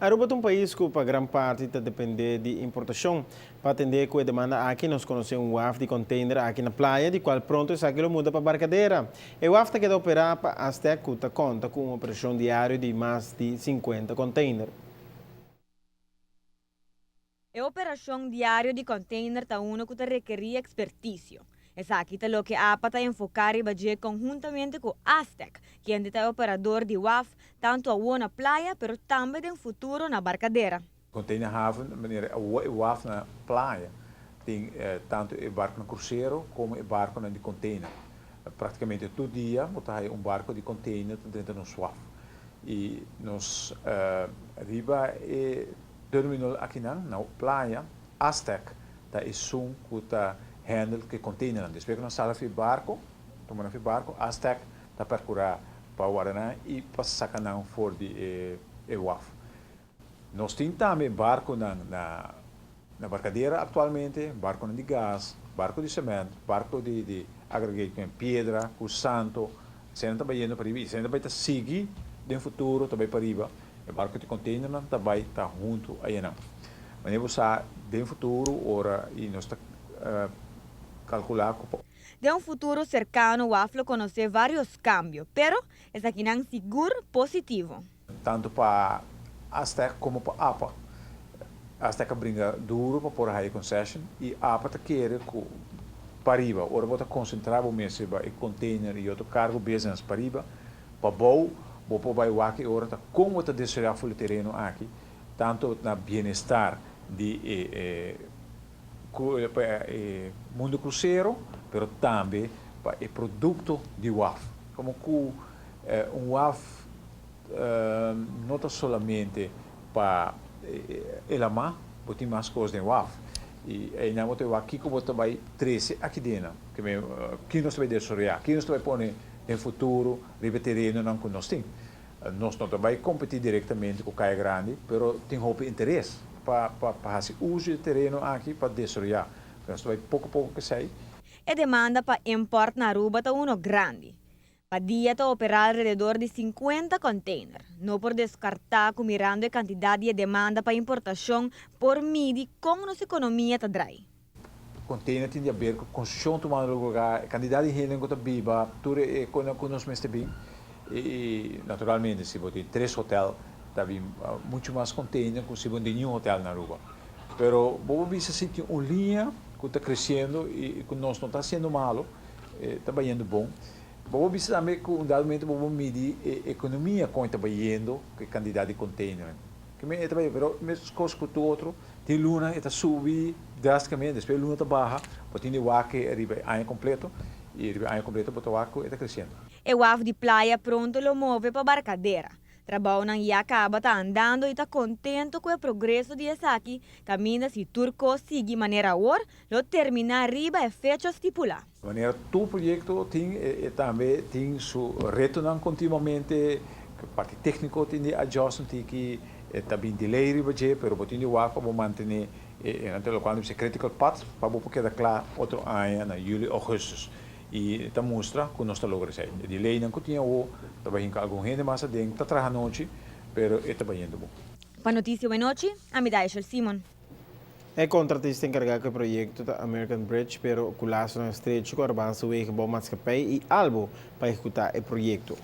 Aruba é um país que, para grande parte, depende de importação. Para atender com a demanda aqui, nós conhecemos um WAF de container aqui na praia, de qual pronto essa aquilo muda para barcadeira. O WAF está querendo operar para Azteca, conta com uma operação diária de mais de 50 containers. A operação diária de container está uma que requeria expertício. Essa aqui é o que a APA está enfocar e bater conjuntamente com Aztec, que é o operador de WAF, tanto a na praia, mas também no futuro na barcadeira. Containerhaven, wanneer o WAF na praia, tem tanto o barco no cruzeiro como o barco na de container. Praticamente todo dia, botar barco de container dentro do WAF. E nós arriba e terminal aqui na praia, Aztec, tá é som que está handle que container. Depois que nós saímos do barco, tomamos o barco, Aztec está percorrer para o Guaraná e para sacar fora de WAF. Nós temos também barco na barcadeira atualmente, barco de gás, barco de cimento, barco de agregado com pedra, com santo, sendo também indo para riba, sendo também está seguir no futuro também para riba, o barco de container também está junto aí não. Mas você no futuro ora e nós está calcular de um futuro cercano, o AFLO conhece vários cambios, pero es aqui não seguro positivo. Tanto para Aztec como para APA. Aztec brinca duro para pôr a concession e APA quer para riba. Ora vou concentrar o mês em container e outro cargo business para riba, para vou para o aqui ora tá como está desenvolver o terreno aqui, tanto na bem-estar de mundo cruzeiro, pero também para o produto de WAF. Como que WAF não está somente para elamar, mas tem mais coisas de WAF. E aí nós temos aqui como também 13 aqui dentro, que nós vai desenvolver, que nós vai pôr no futuro, riba terreno não que nós temos. Nós não vai competir diretamente com o Caia Grande, mas tem muito interesse para fazer uso do terreno aqui para desenvolver. Nós vai pouco a pouco que sai. A demanda para import na Aruba está grande. Para dia está operar alrededor de 50 containers. Não por descartar que mirando a quantidade de demanda para importação por medir como nossa economia está drai. Container tem a ver com construção tomando lugar, quantidade de gente que está viva, tudo é quando nós mesmos bem. E naturalmente, se você tem 3 hotéis, está bem muito mais container que se você tem nenhum hotel na Aruba. Pero vamos ver se tem uma linha que está crescendo e que nós não está sendo malo, está indo bom. Vamos ver também que um dado momento vamos medir a economia como está indo, que quantidade de container. Que me está bem, pero mesmo coisa que o outro, tem luna está subir drasticamente, depois a luna está baixa, porque tem o ar que arriba ano completo e arriba ano completo porque o ar está crescendo. O WAF de praia pronto lo move para barcadeira. Trabalho não ia acaba tá andando e está contente com o progresso de Esaki. Caminha se turco sigue maneira or, lo termina arriba e fecha estipular. De maneira todo projeto tem também tem seu reto não continuamente, a parte técnica tem de adjustment que também delay riba je, pero botinho o ar para manter então quando se critical path para porque da claro outro ano na julho agosto. E está mostra que nós estamos logrando. De lei não tinha o, também algum gente mais dentro, está trabalhando noite, mas está indo bom. Para notícia de noite, a medalha é Simon. É contratista encarregado do projeto da American Bridge, pero o laço não estreito com a avanço do bom mais capaz e algo para executar o projeto.